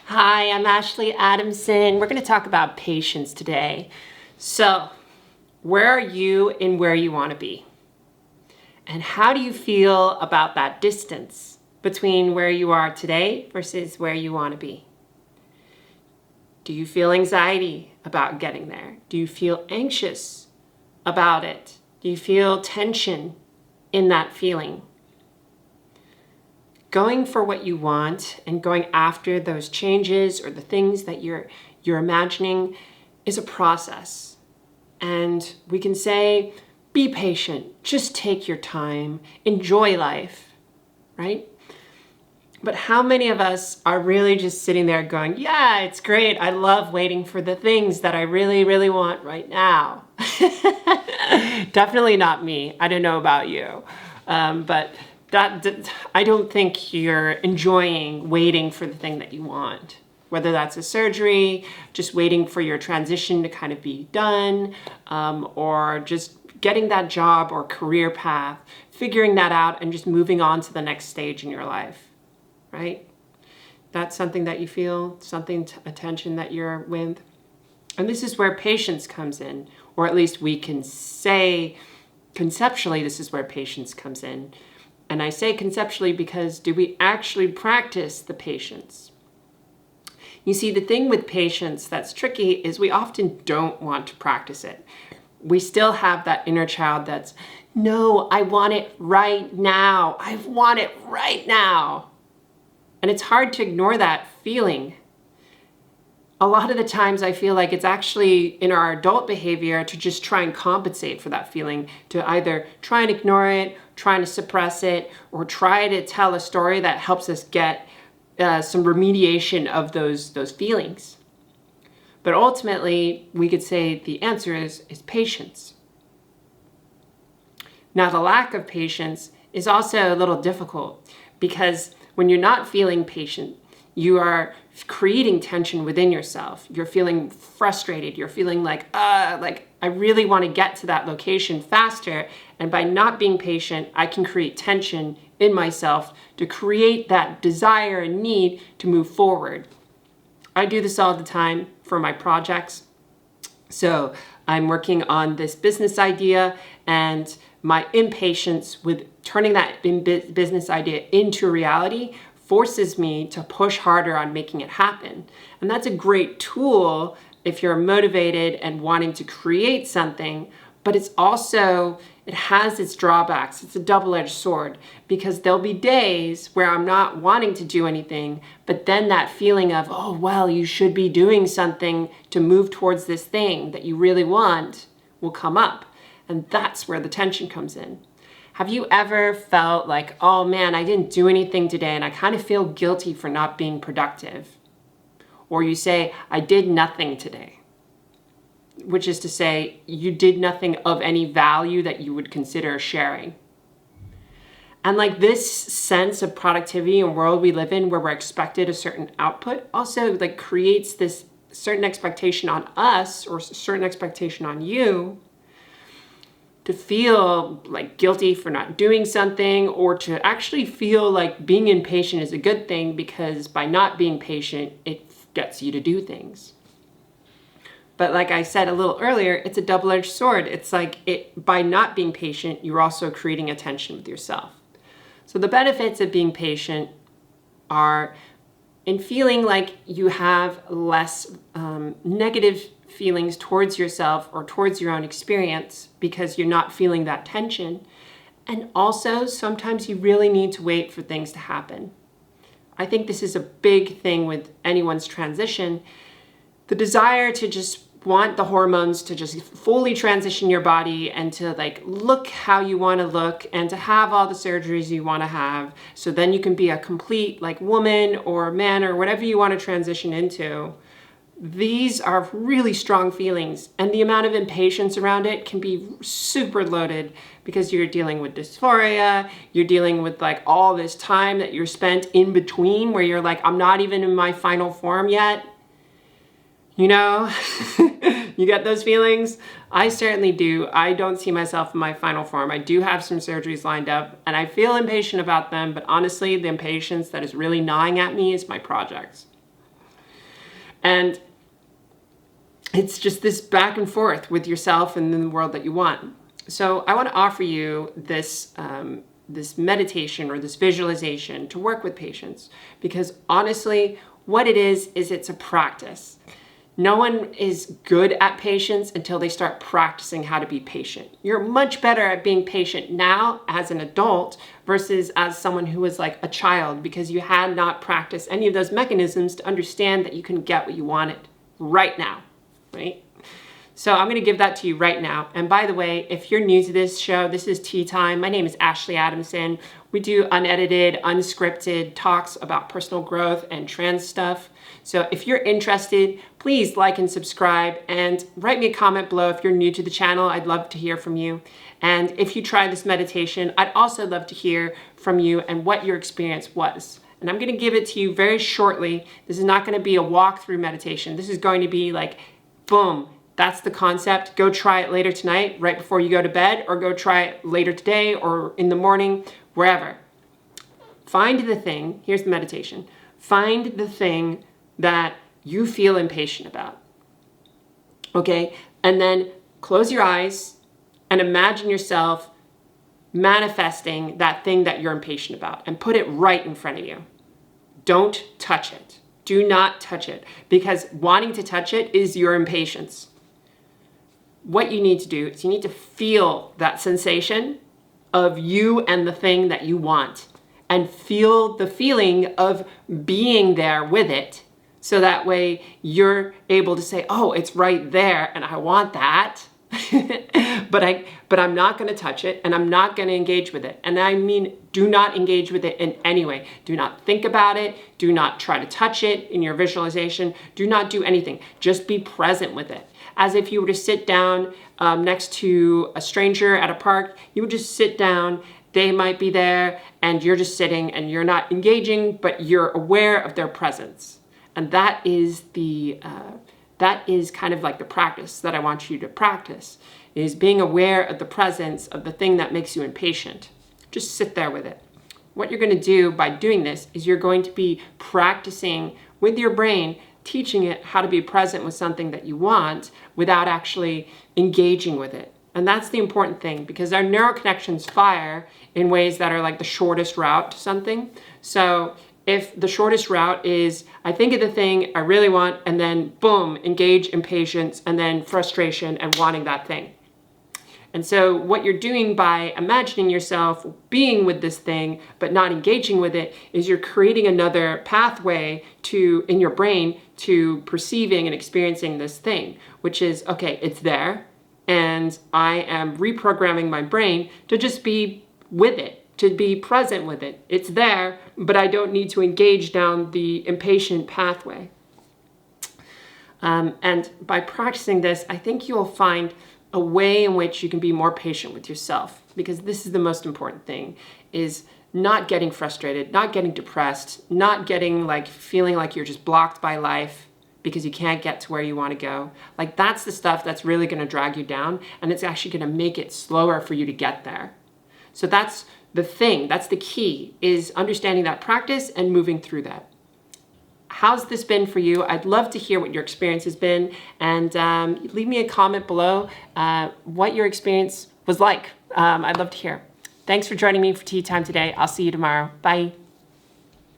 Hi, I'm Ashley Adamson. We're going to talk about patience today. So, where are you and where you want to be? And how do you feel about that distance between where you are today versus where you want to be? Do you feel anxiety about getting there? Do you feel anxious about it? Do you feel tension in that feeling? Going for what you want and going after those changes or the things that you're imagining is a process. And we can say, be patient, just take your time, enjoy life, right? But how many of us are really just sitting there going, yeah, it's great. I love waiting for the things that I really, really want right now. Definitely not me. I don't know about you. But I don't think you're enjoying waiting for the thing that you want. Whether that's a surgery, just waiting for your transition to kind of be done, or just getting that job or career path, figuring that out and just moving on to the next stage in your life, right? That's something that you feel, a tension that you're with. And this is where patience comes in, or at least we can say conceptually this is where patience comes in. And I say conceptually because do we actually practice the patience? You see, the thing with patience that's tricky is we often don't want to practice it. We still have that inner child that's, no, I want it right now. I want it right now. And it's hard to ignore that feeling. A lot of the times I feel like it's actually in our adult behavior to just try and compensate for that feeling, to either try and ignore it, trying to suppress it, or try to tell a story that helps us get some remediation of those feelings. But ultimately, we could say the answer is patience. Now, the lack of patience is also a little difficult because when you're not feeling patient, you are creating tension within yourself. You're feeling frustrated. You're feeling like I really want to get to that location faster. And by not being patient, I can create tension in myself to create that desire and need to move forward. I do this all the time for my projects. So I'm working on this business idea, and my impatience with turning that business idea into reality forces me to push harder on making it happen. And that's a great tool if you're motivated and wanting to create something, but it has its drawbacks. It's a double-edged sword because there'll be days where I'm not wanting to do anything, but then that feeling of, oh, well, you should be doing something to move towards this thing that you really want will come up. And that's where the tension comes in. Have you ever felt like, oh man, I didn't do anything today and I kind of feel guilty for not being productive? Or you say, I did nothing today, which is to say you did nothing of any value that you would consider sharing. And like this sense of productivity and world we live in where we're expected a certain output also like creates this certain expectation on us or certain expectation on you to feel like guilty for not doing something, or to actually feel like being impatient is a good thing because by not being patient, it gets you to do things. But like I said a little earlier, it's a double-edged sword. It's like by not being patient, you're also creating a tension with yourself. So the benefits of being patient are in feeling like you have less negative feelings towards yourself or towards your own experience because you're not feeling that tension. And also, sometimes you really need to wait for things to happen. I think this is a big thing with anyone's transition. The desire to just want the hormones to just fully transition your body and to like look how you want to look and to have all the surgeries you want to have. So then you can be a complete like woman or man or whatever you want to transition into. These are really strong feelings, and the amount of impatience around it can be super loaded because you're dealing with dysphoria, you're dealing with like all this time that you're spent in between where you're like, I'm not even in my final form yet. You know, you get those feelings? I certainly do. I don't see myself in my final form. I do have some surgeries lined up and I feel impatient about them, but honestly, the impatience that is really gnawing at me is my projects. And it's just this back and forth with yourself and in the world that you want. So I want to offer you this, this meditation or this visualization to work with patience, because honestly, what it is it's a practice. No one is good at patience until they start practicing how to be patient. You're much better at being patient now as an adult versus as someone who was like a child, because you had not practiced any of those mechanisms to understand that you can get what you wanted right now, right? So I'm going to give that to you right now. And by the way, if you're new to this show, this is Tea Time. My name is Ashley Adamson. We do unedited, unscripted talks about personal growth and trans stuff. So if you're interested, please like and subscribe and write me a comment below if you're new to the channel. I'd love to hear from you. And if you try this meditation, I'd also love to hear from you and what your experience was. And I'm going to give it to you very shortly. This is not going to be a walkthrough meditation. This is going to be like, boom. That's the concept. Go try it later tonight, right before you go to bed, or go try it later today or in the morning, wherever. Find the thing, here's the meditation. Find the thing that you feel impatient about. Okay? And then close your eyes and imagine yourself manifesting that thing that you're impatient about and put it right in front of you. Don't touch it. Do not touch it, because wanting to touch it is your impatience. What you need to do is you need to feel that sensation of you and the thing that you want, and feel the feeling of being there with it. So that way you're able to say, oh, it's right there and I want that, but I'm not going to touch it and I'm not going to engage with it. And I mean, do not engage with it in any way. Do not think about it. Do not try to touch it in your visualization. Do not do anything. Just be present with it. As if you were to sit down next to a stranger at a park, you would just sit down, they might be there, and you're just sitting and you're not engaging, but you're aware of their presence. And that is kind of like the practice that I want you to practice, is being aware of the presence of the thing that makes you impatient. Just sit there with it. What you're going to do by doing this is you're going to be practicing with your brain, teaching it how to be present with something that you want without actually engaging with it. And that's the important thing, because our neural connections fire in ways that are like the shortest route to something. So if the shortest route is, I think of the thing I really want, and then boom, engage impatience, and then frustration and wanting that thing. And so what you're doing by imagining yourself being with this thing but not engaging with it is you're creating another pathway in your brain to perceiving and experiencing this thing, which is, okay, it's there, and I am reprogramming my brain to just be with it, to be present with it. It's there, but I don't need to engage down the impatient pathway. And by practicing this, I think you'll find a way in which you can be more patient with yourself, because this is the most important thing, is not getting frustrated, not getting depressed, not getting like feeling like you're just blocked by life because you can't get to where you want to go. Like, that's the stuff that's really going to drag you down, and it's actually going to make it slower for you to get there. So that's the thing, that's the key, is understanding that practice and moving through that. How's this been for you? I'd love to hear what your experience has been, and leave me a comment below what your experience was like. I'd love to hear. Thanks for joining me for Tea Time today. I'll see you tomorrow. Bye.